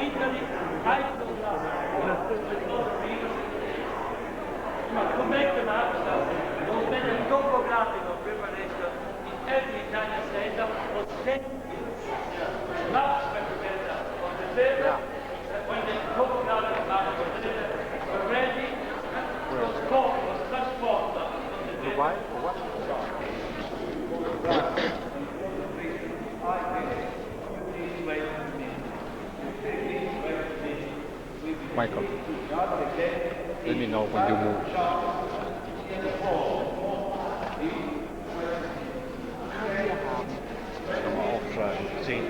amaroItaly, ma com'è chiamata? Non vede il topografico preparation in every Italian state was 10 years. Much better on the paper when the topographic map was already was transformed on the paper. Why? What? Michael, let me know when you move. Come off, see.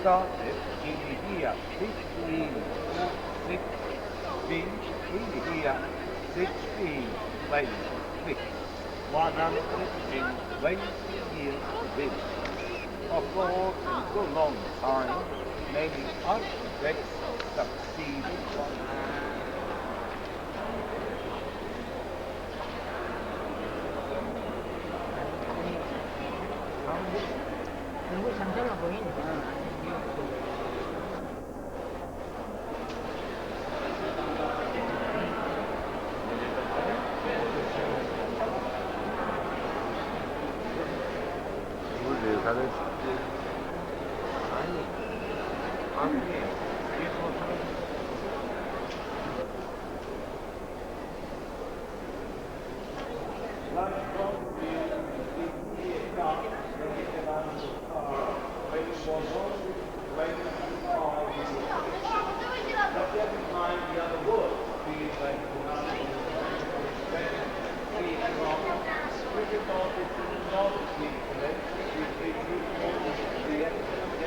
Started in the year 1506, finished in the year 1626, 120 years this. Of course, it's a long time, many architects succeeded. 얼굴 잠들어 보이네.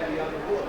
The other wood.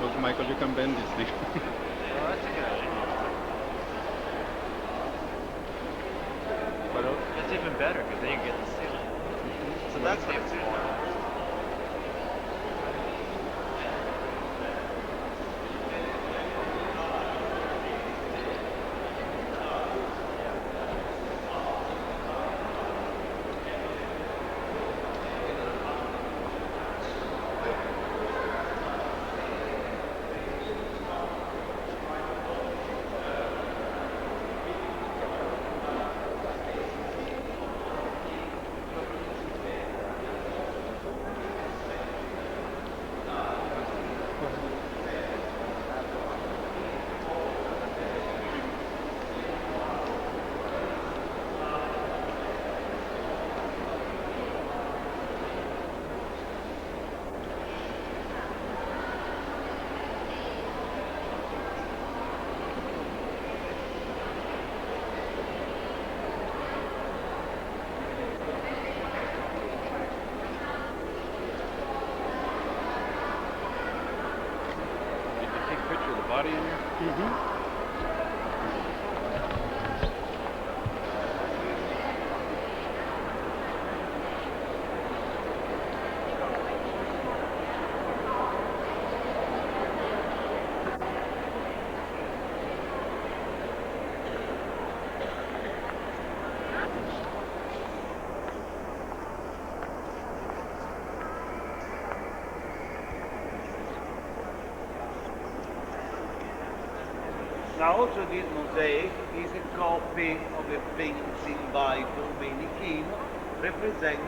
Look, Michael, you can bend this thing. Oh, that's a good idea. But That's even better because then you get the ceiling. So that's what it's for. take a picture of the body in here? Now also this mosaic is a copy of a painting by Domenichino representing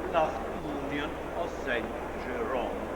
the last communion of Saint Jerome.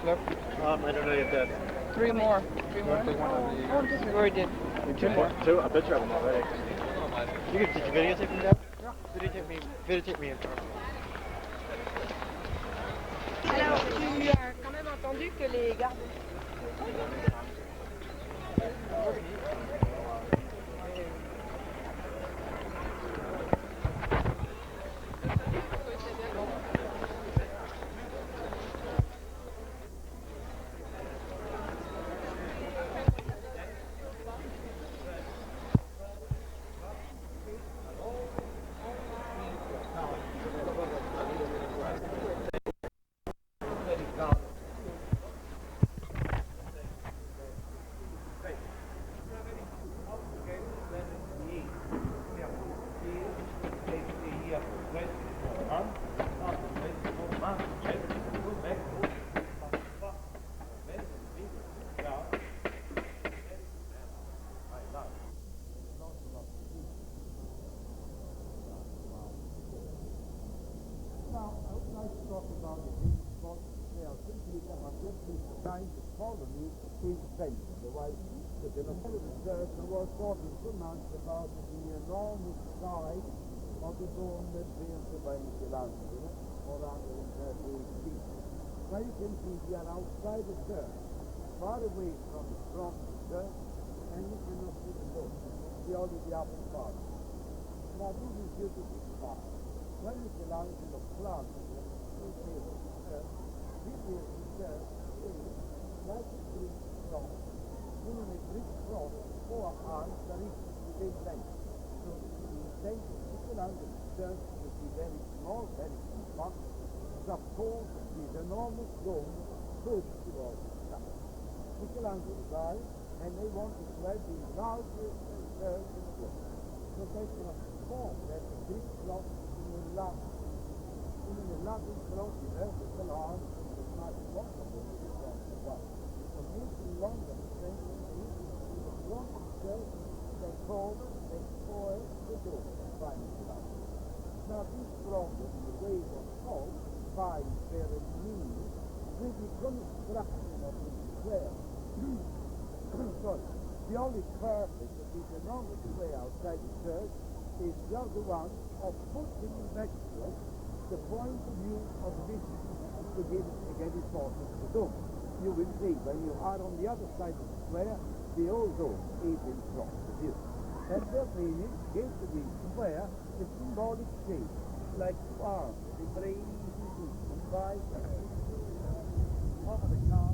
left? I don't know if that's... Three more. Take one of the... Oh, we already did. Two more. Two? I bet you have them already. Did you videotape me that? Yeah. Videotape me in front. Alors, tu as quand même entendu que les gardes... was talking to months about the enormous size of the dome that Pennsylvania landed, 438 feet. Now you can see we are outside the church, far away from the front of the church, and you cannot see the dome. See only the upper part. Now this is beautiful spot. When you belong to the front, this is the church, is like a Greek cross. In a Greek cross, 4 arms are equal to the same length. So the intention of Michelangelo church would be very small, very compact, support this enormous dome pushed towards the sky. Michelangelo died, and they wanted to have the largest church in the world. So they transformed that Greek cross in a Latin cross, you know, with the arms, it's not possible to be crossed as well. So making longer extension, the front of the church, they called it, they spoiled the dome by Michelangelo. Now this problem, the way it was called, by Veronini, with the construction of the square. Sorry, the only purpose of this enormous square outside the church is just the one of putting back to us the point of view of the business to give again importance to the dome. You will see when you are on the other side of the square, the old dome is in front of you. And Bernini gave to the square a symbolic shape, like arms, the brain, and by over the car.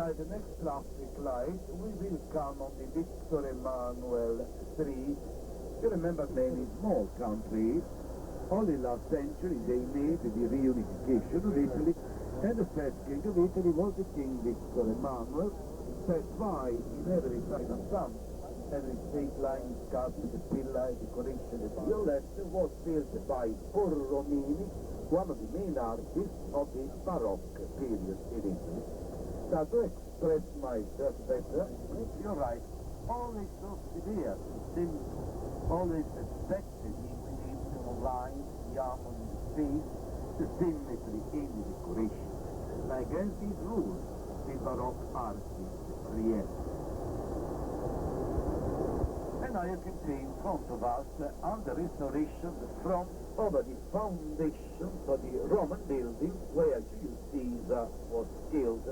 by the next traffic light, we will come on the Victor Emmanuel Street. You remember many small countries. Only last century they made the reunification of Italy, and the first king of Italy was the King Victor Emmanuel. That's why in every side of town, every state line, sculpture, the pillar, decoration, the violette was built by Borromini, one of the main artists of the Baroque period in Italy. Now, to express myself better, you're right, always those ideas, always expected the equilibrium of lines, the harmony in the space, the symmetry in the decoration. And against these rules, the Baroque artist reacted. And now you can see in front of us, under restoration, the front over the foundation for the Roman building where Julius Caesar was killed.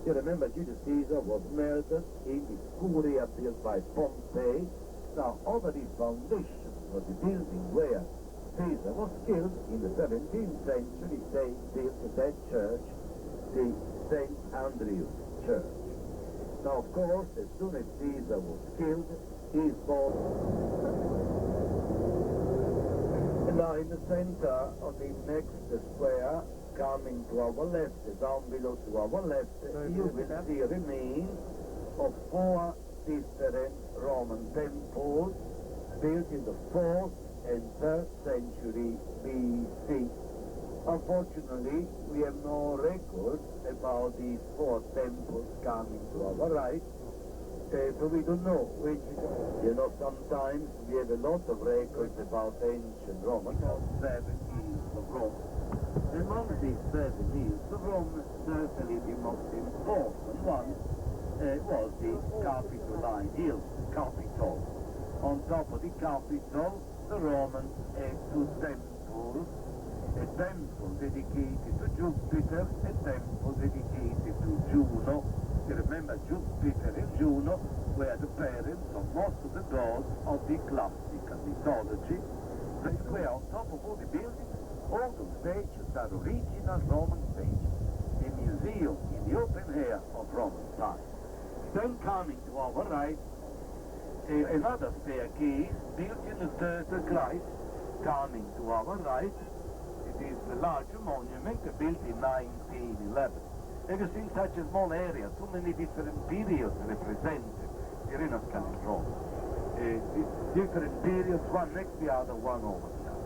You remember Julius Caesar was murdered in the Curia built by Pompey. Now, over the foundation for the building where Caesar was killed in the 17th century, they built that church, the St. Andrew's Church. Now, of course, as soon as Caesar was killed, he was... And now, in the center of the next square, coming to our left, down below to our left, you will see remains of 4 different Roman temples built in the 4th and 3rd century BC. Unfortunately, we have no record about these 4 temples coming to our right, so we don't know which. You know, sometimes we have a lot of records about ancient Rome, 7 hills of Rome. Among these 7 hills of Rome, certainly the most important one was the Capitoline Hill, Capitol. On top of the Capitol, the Romans had 2 temples, a temple dedicated to Jupiter, a temple dedicated to Juno. You remember Jupiter and Juno were the parents of most of the gods of the classical mythology. They were on top of all the buildings. All those statues are original Roman statues, a museum in the open air of Roman time. Then coming to our right, another staircase built in the Third Christ. Coming to our right, it is the larger monument built in 1911. And you see in such a small area, so many different periods represented. The Renaissance in Rome. Different periods, one next to the other, one over the other.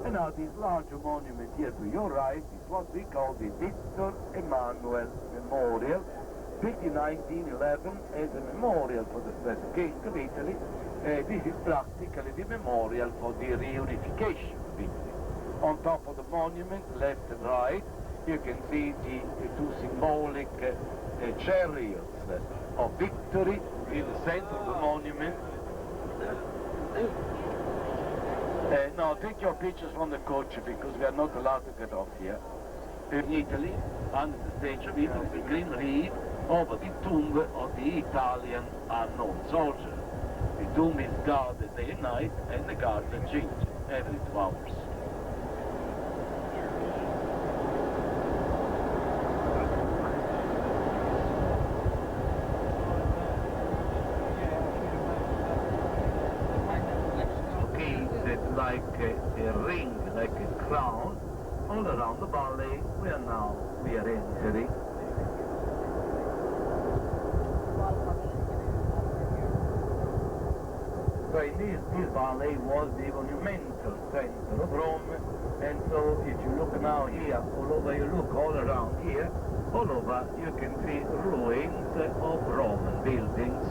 And now this larger monument here to your right is what we call the Victor Emmanuel Memorial, built in 1911 as a memorial for the first king of Italy. This is practically the memorial for the reunification of Italy. On top of the monument, left and right, you can see the 2 symbolic chariots of victory in the center of the monument. Now take your pictures from the coach because we are not allowed to get off here. In Italy, under the Statue of Italy, the green reed over the tomb of the Italian unknown soldier. The tomb is guarded day and night, and the guards are changed every 2 hours. Like a ring, like a crown, all around the valley we are entering. So this valley was the monumental center of Rome, and so if you look now here, all over, you look all around here, all over you can see ruins of Roman buildings.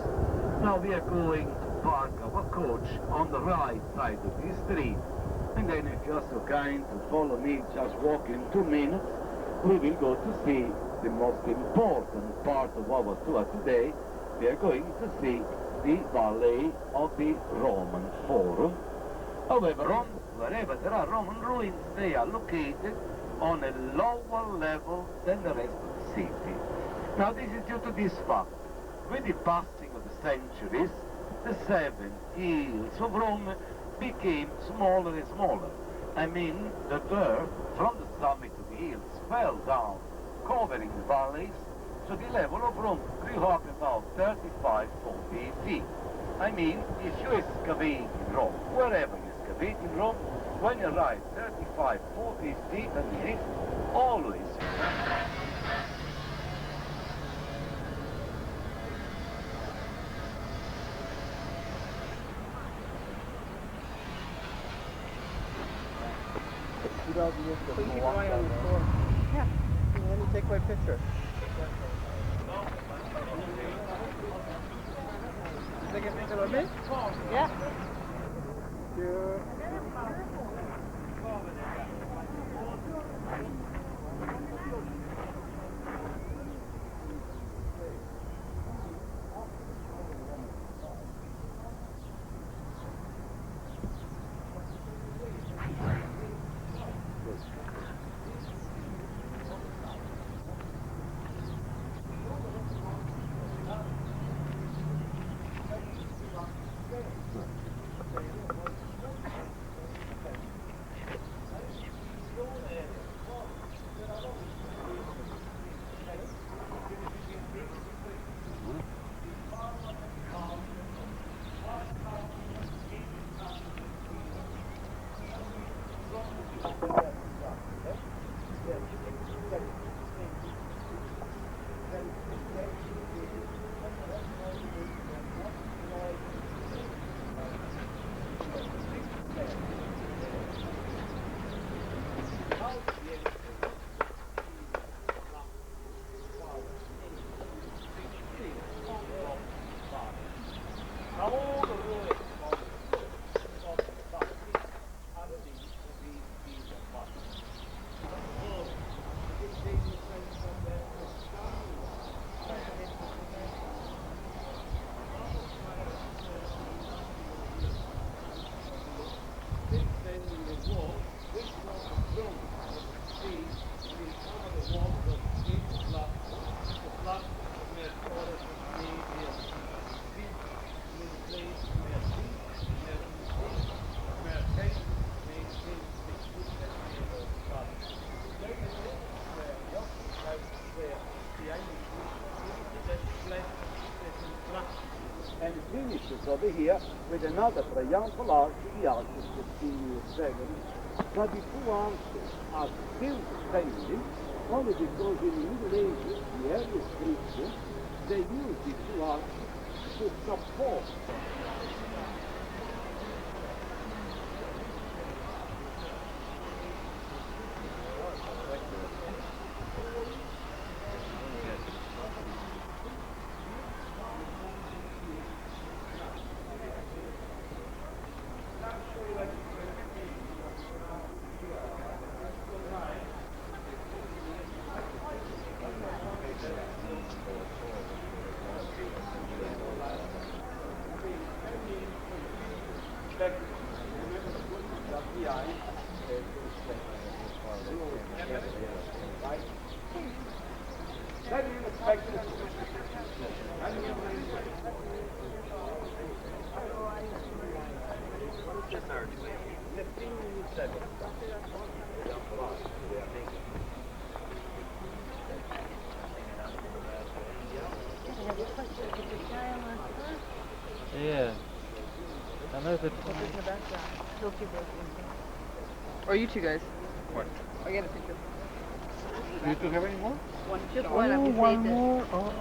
Now we are going to park our coach on the right side of the street, and then if you're so kind to follow me, just walk in 2 minutes, we will go to see the most important part of our tour today. We are going to see the Valley of the Roman Forum. However, wherever there are Roman ruins, they are located on a lower level than the rest of the city. Now this is due to this fact. With the passing of the centuries, the 7 hills of Rome became smaller and smaller. I mean, the dirt from the summit of the hills fell down, covering the valleys, So the level of room grew up about 35, 40 feet. I mean, if you excavate in Rome, wherever you excavate in Rome, when you arrive 35, 40 feet underneath, always Put your eye on the floor. Yeah. Let me take my picture. Take a picture of me? Yeah. and finishes over here with another triumphal arch, the arch of Septimius Severus. But the two arches are still standing only because in the Middle Ages, the earliest Christians, they used the two arches to support. Yeah. I know that. Or you two guys. What? I got a picture. Do you two have any more? Just one. I'm one saved it. more. Oh.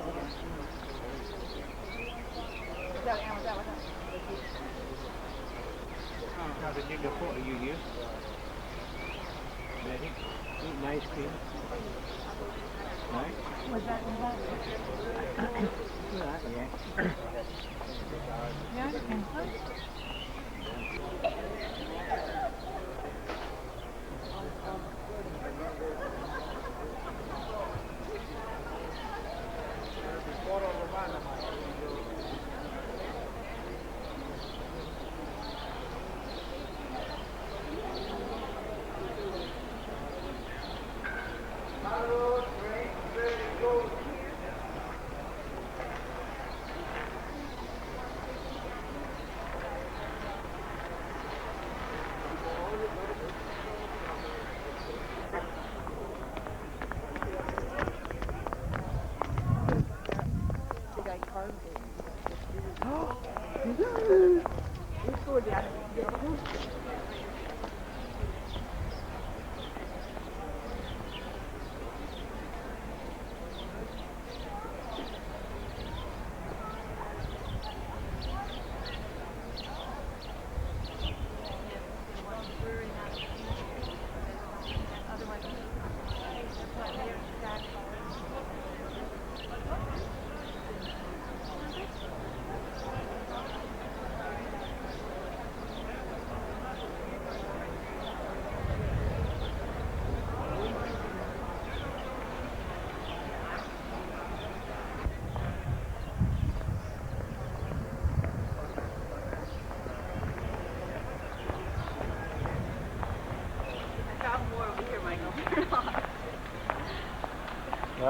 How to take a photo you use? Ready? Eating ice cream. Right? Was that? Yeah. Yeah, I think so.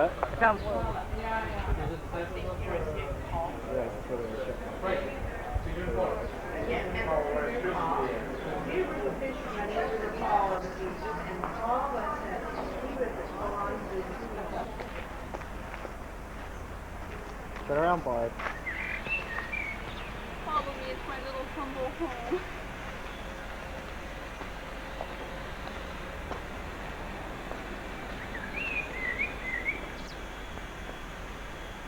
What? Sounds Yeah, that's what it was. He was a fisherman, he was a farmer, and all that he was on the Sit around, Barb. Follow me, it's my little humble home.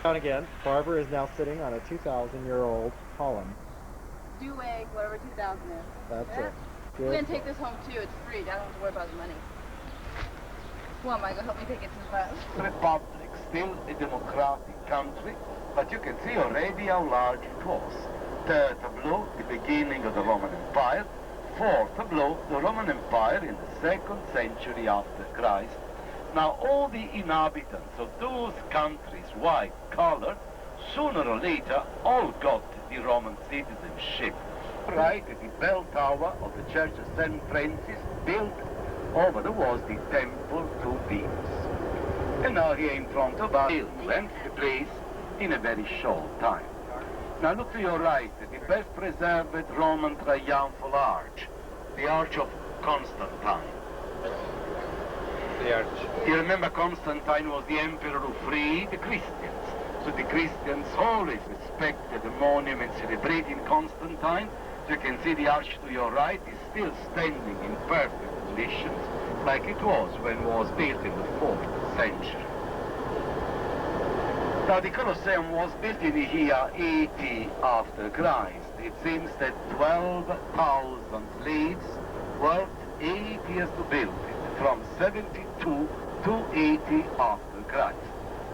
Down again. Barbara is now sitting on a 2,000-year-old column. Dewey, whatever 2000 is. That's it. We're Good. gonna take this home too. It's free. I don't have to worry about the money. Come on, Michael, help me take it to the class. Republic, still a democratic country, but you can see already how large it was. Third tableau, the beginning of the Roman Empire. Fourth tableau, the Roman Empire in the 2nd century after Christ. Now all the inhabitants of those countries, white color, sooner or later all got the Roman citizenship. Right at the bell tower of the Church of St. Francis, built over there was the temple to Venus. And now here in front of us, went the place in a very short time. Now look to your right, the best preserved Roman triumphal arch, the Arch of Constantine. The arch. You remember Constantine was the emperor who freed the Christians. So the Christians always respected the monument celebrating Constantine. So you can see the arch to your right is still standing in perfect conditions, like it was when it was built in the 4th century. Now the Colosseum was built in the year 80 after Christ. It seems that 12,000 slaves worked 8 years to build it, from 72 to 80 after Christ.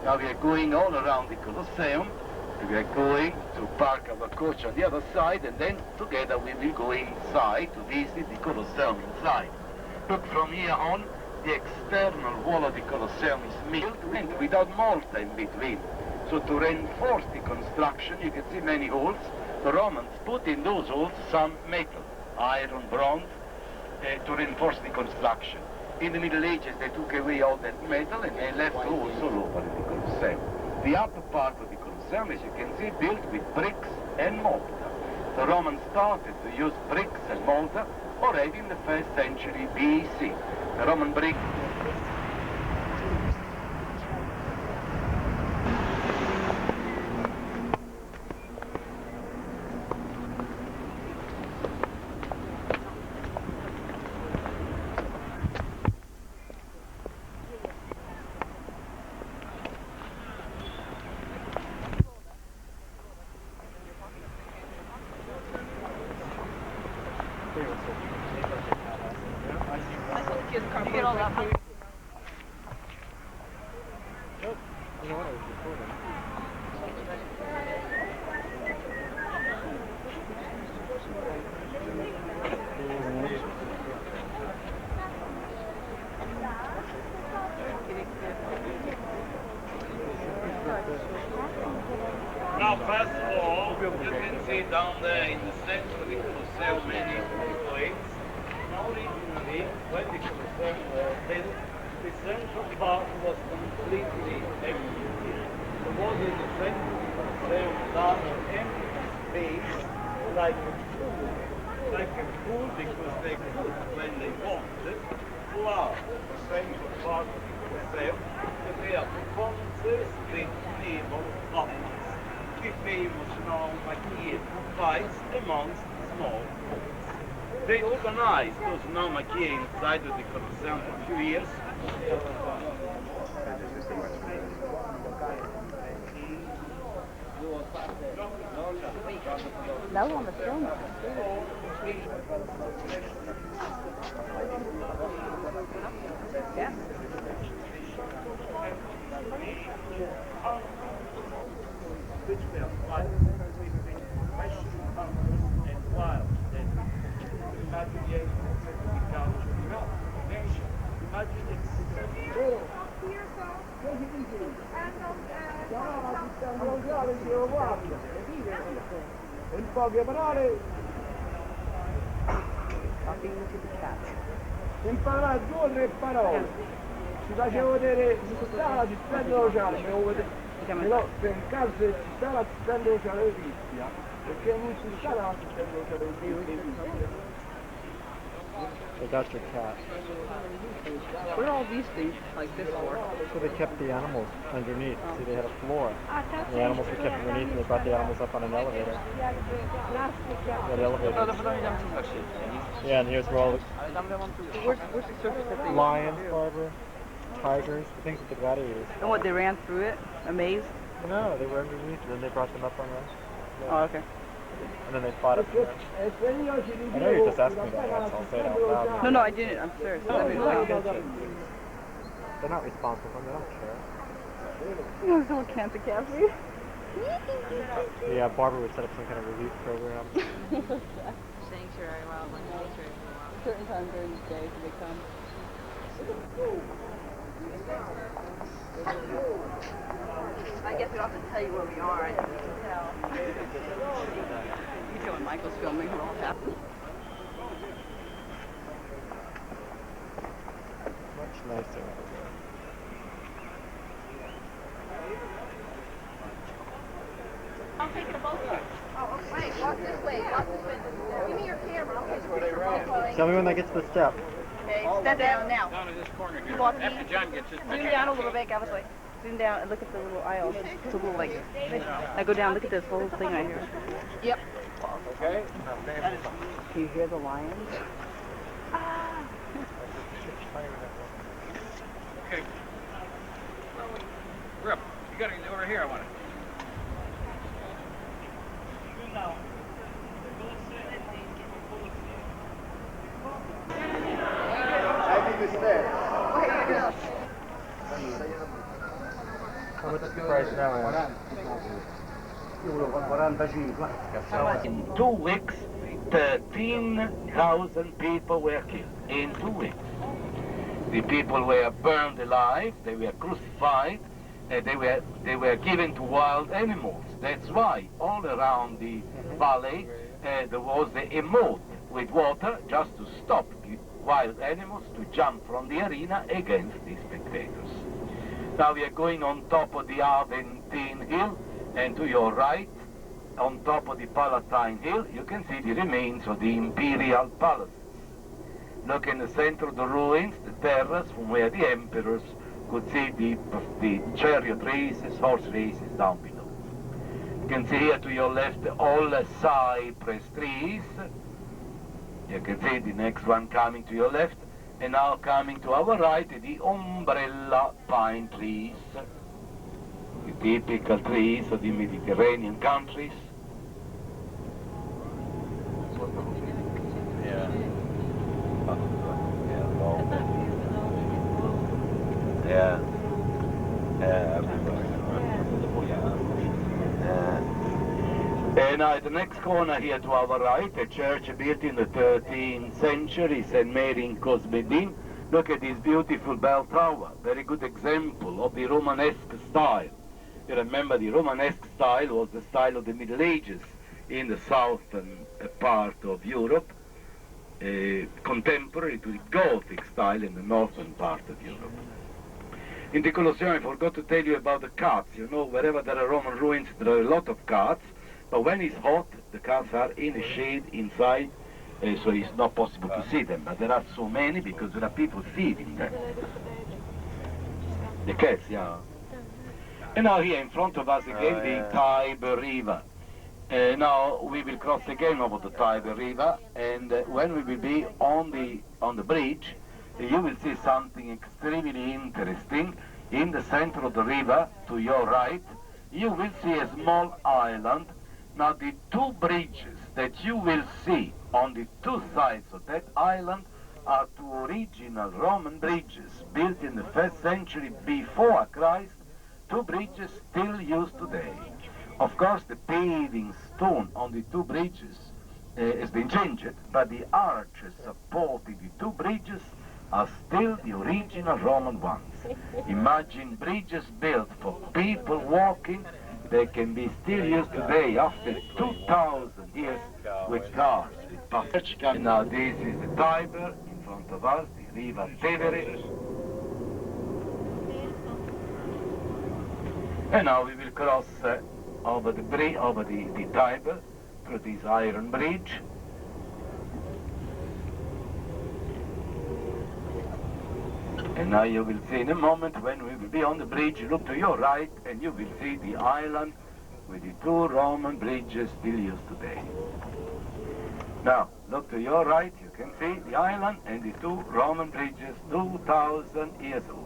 Now we are going all around the Colosseum. We are going to park our coach on the other side, and then together we will go inside to visit the Colosseum inside. Look, from here on, the external wall of the Colosseum is milled and without mortar in between. So to reinforce the construction, you can see many holes. The Romans put in those holes some metal, iron, bronze, to reinforce the construction. In the Middle Ages, they took away all that metal and they left holes all over the Colosseum. The upper part of the Colosseum, as you can see, built with bricks and mortar. The Romans started to use bricks and mortar already in the 1st century BC. The Roman brick. You get all that money. You know what? I was recording. Now, first of all, you can see down there in the center of the Colosseum many plates. Originally, when the Colosseum was built, the central part was completely empty. There was in the center of the Colosseum large empty space like a pool. Like a pool because they could, when they wanted, flood the central part of the Colosseum to their performances with naval offers. The famous now Machiavellian fights amongst small boats. They organized those Naumachia inside of the Colosseum for a few years. That was on the film. Yeah. Which were fighting with passion, hunters, and wild. Imagine the ancient culture nation. Imagine it's In poche parole, Talking to the cat. imparare 2 o 3 parole. ti facevo vedere, ci sta l'assistente sociale, però per il caso se ci sta l'assistente sociale di Cristian, perché non ci sta l'assistente sociale di Cristian. They got your cat. What are all these things like this for? So they kept the animals underneath. See, they had a floor. The animals were kept underneath, and they brought the animals up on an elevator. That elevator. Yeah, and here's where all the Where's the surface that they... lions, Barbara, tigers, the things with the gladiators. And what, they ran through it? A maze? No, they were underneath, and then they brought them up on the... Oh, okay. And then they fought up there. I know you're just asking me that once, I'll say it out loud. No, I didn't. I'm serious. They're not responsible for them, they don't care. You know, someone can't the cafe. Yeah, Barbara would set up some kind of relief program. Sanctuary, wildlife sanctuary. Certain times during the day so they come. I guess we don't have to tell you where we are. I think you can tell. You can when Michael's filming what all happened. Much nicer over there. I'll take the boat. Oh, wait, walk this way. Walk this way. Give me your camera. I'll take a picture. Tell me when they get to the step. Okay, step down now. Down in this corner here. Walk After John gets his Zoom down a little bit, Gavin. Zoom down and look at the little aisle. It's a little like this. Now go down, look at this whole thing right here. Yep. Okay. Can you hear the lions? Okay. Grip, you got it over here, I want it. How much is the price now, In 2 weeks, 13,000 people were killed. In 2 weeks. The people were burned alive, they were crucified, they were given to wild animals. That's why all around the valley there was a moat with water just to stop the wild animals to jump from the arena against the spectators. Now we are going on top of the Aventine Hill, and to your right, on top of the Palatine Hill, you can see the remains of the imperial palaces. Look in the center of the ruins, the terrace from where the emperors could see the chariot races, horse races down below. You can see here to your left all cypress trees. You can see the next one coming to your left, and now coming to our right, the umbrella pine trees, the typical trees of the Mediterranean countries. Yeah. Yeah. And at the next corner here to our right, a church built in the 13th century, St. Mary in Cosmedin. Look at this beautiful bell tower, very good example of the Romanesque style. You remember the Romanesque style was the style of the Middle Ages in the southern part of Europe, contemporary to the Gothic style in the northern part of Europe. In the Colosseum, I forgot to tell you about the cats. You know, wherever there are Roman ruins, there are a lot of cats. But when it's hot, the cats are in the shade inside, so it's not possible to see them. But there are so many because there are people feeding them. The cats, yeah. And now here in front of us again, the Tiber River. Now we will cross again over the Tiber River, and when we will be on the bridge, you will see something extremely interesting. In the center of the river, to your right, you will see a small island. Now the two bridges that you will see on the two sides of that island are two original Roman bridges built in the 1st century before Christ, two bridges still used today. Of course, the paving stone on the two bridges has been changed, but the arches supporting the two bridges are still the original Roman ones. Imagine bridges built for people walking. They can be still used today after 2,000 years with cars, with buses. And now this is the Tiber in front of us, the River Tevere. And now we will cross over the bridge, over the Tiber, through this iron bridge. And now you will see in a moment when we will be on the bridge, look to your right and you will see the island with the two Roman bridges still used today. Now, look to your right, you can see the island and the two Roman bridges 2,000 years old.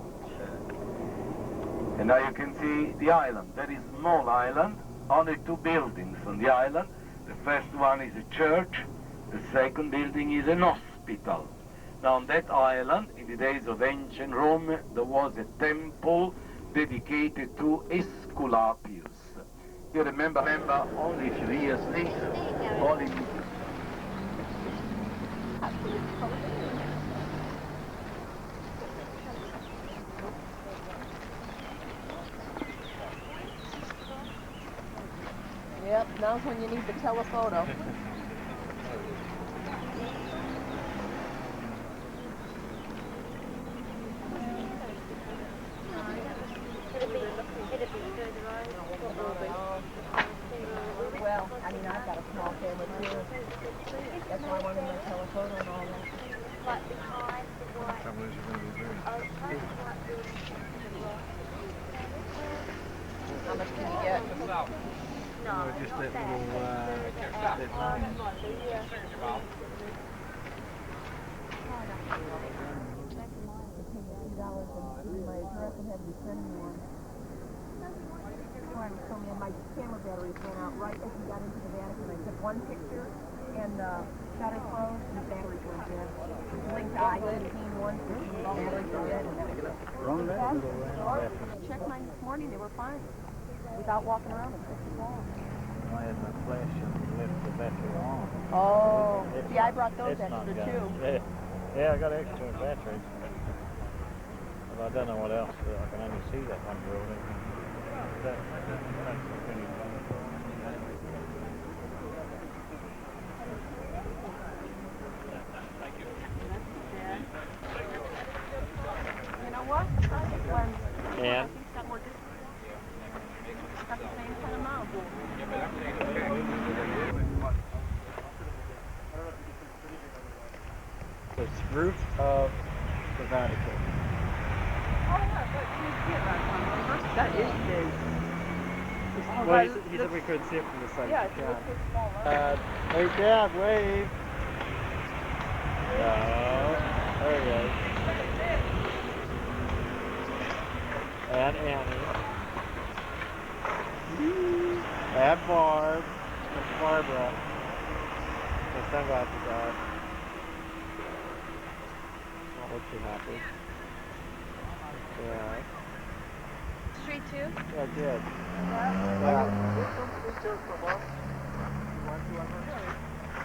And now you can see the island, very small island, only two buildings on the island. The first one is a church, the second building is an hospital. Now on that island, in the days of ancient Rome, there was a temple dedicated to Aesculapius. You remember only a few years later, only Yep, now's when you need the telephoto. Well, I mean, I've got a small family too. That's why I wanted my telephoto and all that. How much can you get? No, just that little, that line. My address and have you send me one. Told me my camera batteries went out right as we got into the Vatican. I took one picture and shutter closed and the batteries went dead. Blinked I-15 once and the batteries were dead. Wrong that? Checked mine this morning, they were fine. Without walking around and fixed it all. I had my flash and left the battery on. Oh, It's see, I not- brought those it's not extra gonna- too. Yeah, I got extra batteries. But I don't know what else. I can only see that one building. That's pretty fun. You know what? When And? got the same kind of mouth. The roof of the Vatican. Oh, yeah, but you see it last time. That is big. Well, he said we couldn't see it from the side. Yeah, You it's can. so small. Right? Hey, Dad, wave. No. There he is. And Annie. And Barb. And Barbara. The sunglasses on. Not look too happy. Yeah. Street 2? Yeah, I did.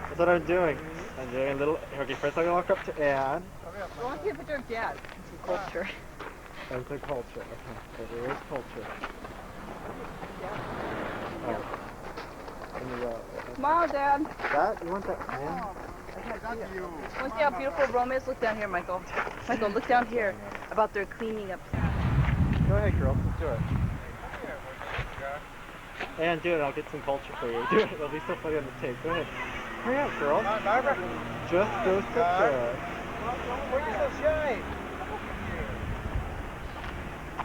That's what I'm doing. I'm doing a little. Okay, first I'm gonna walk up to Anne. I want to see a picture of Dad. Some culture. And the culture. Okay, so there is culture. Oh. And the, Smile, Dad. that? You want that? Yeah. Want to see how beautiful Rome is? Look down here, Michael. Michael, look down here. About their cleaning up. Go ahead, girl. Do it. And do it. I'll get some culture for you. Do it. It'll be so funny on the tape. Go ahead. Hurry up, girl. Just go sit there. Why are you so shy?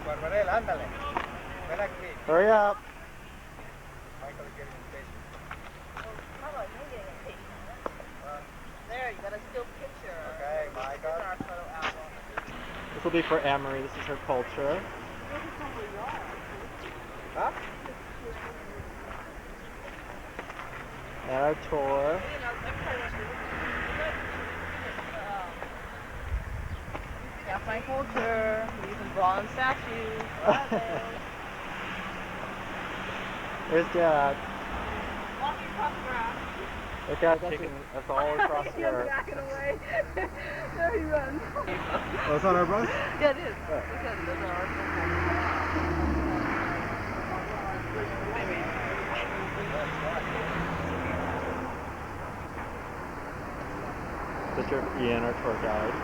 Barbarella, ándale. Ven aquí. Hurry up. Michael is getting impatient. There, you got a still picture. Okay, Michael. Our photo album. This will be for Amory. This is her culture. Huh? And our tour. Got my culture. We're using bronze statues. There's Dad. Walking across the grass. Look at chicken. That's all across He's here. backing away. There he runs. Oh, it's on our bus? Yeah, it is. Look at it. Those are our Picture of Ian, our tour guide.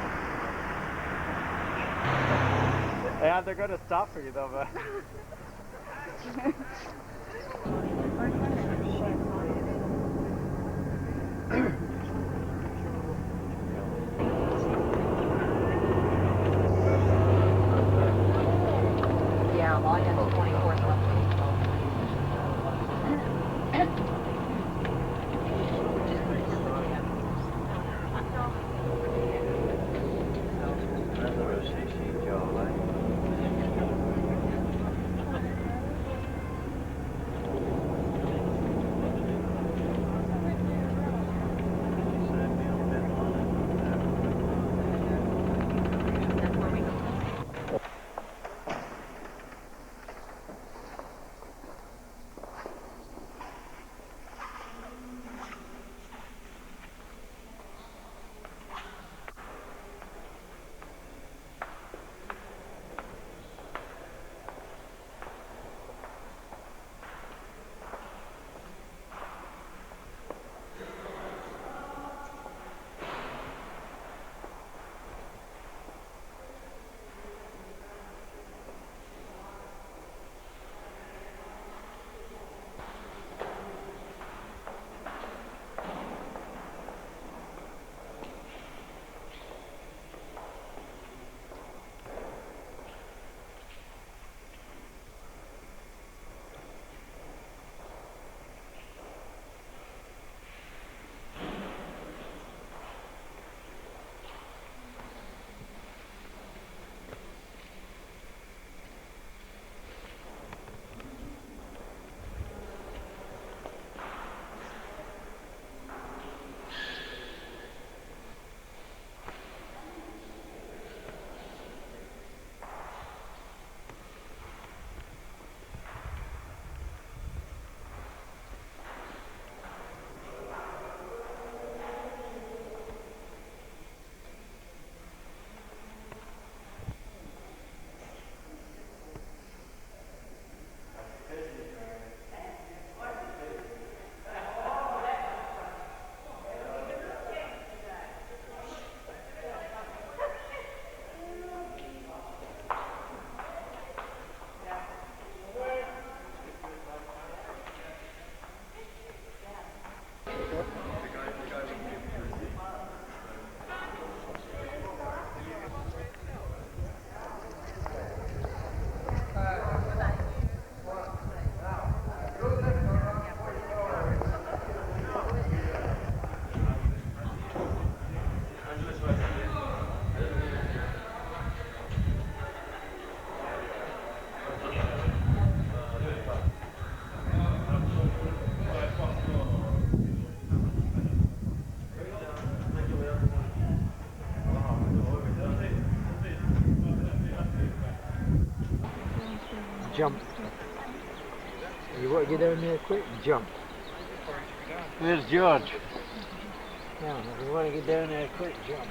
And they're going to stop for you though, but... 24th left. Jump. You want to get down there quick? Jump. Where's George? No, if you want to get down there quick, jump.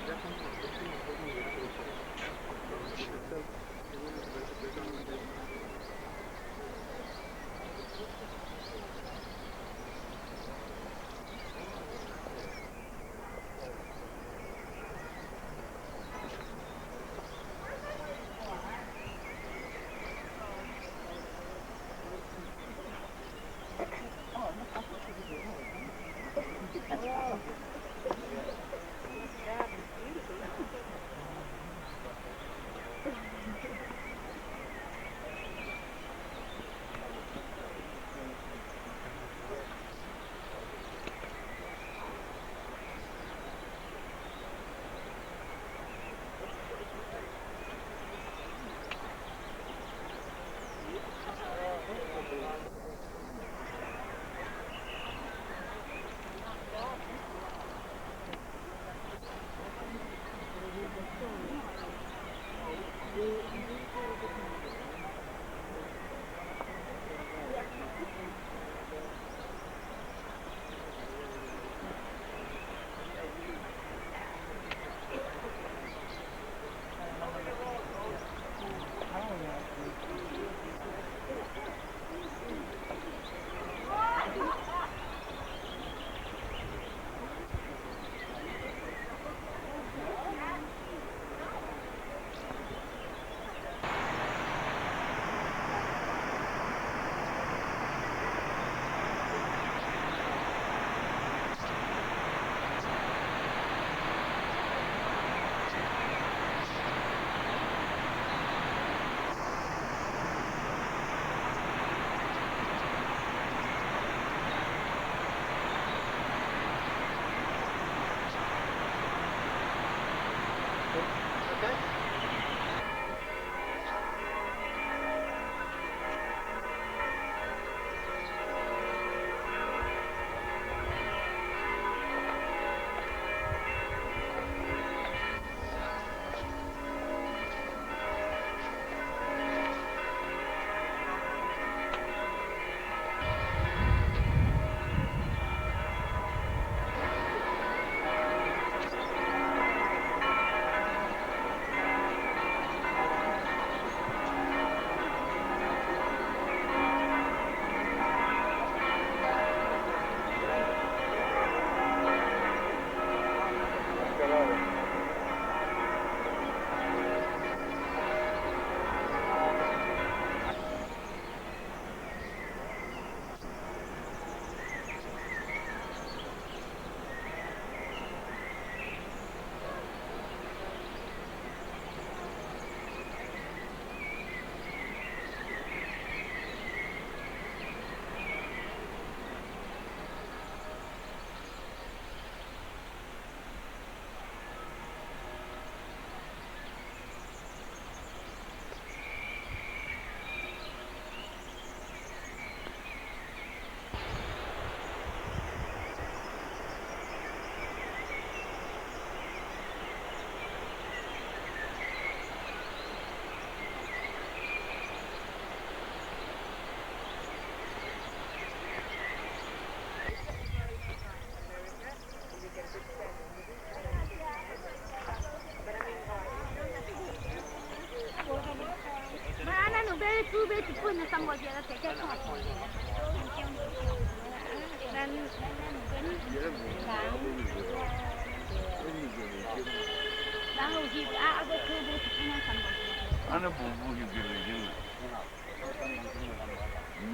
Ana bubu gibi değil mi?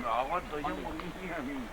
Hava dayım onu yiyeyim.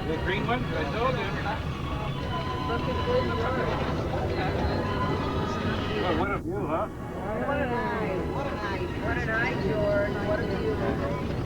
The green one, I told you. Oh, what a view, huh? What a night, George. What a view.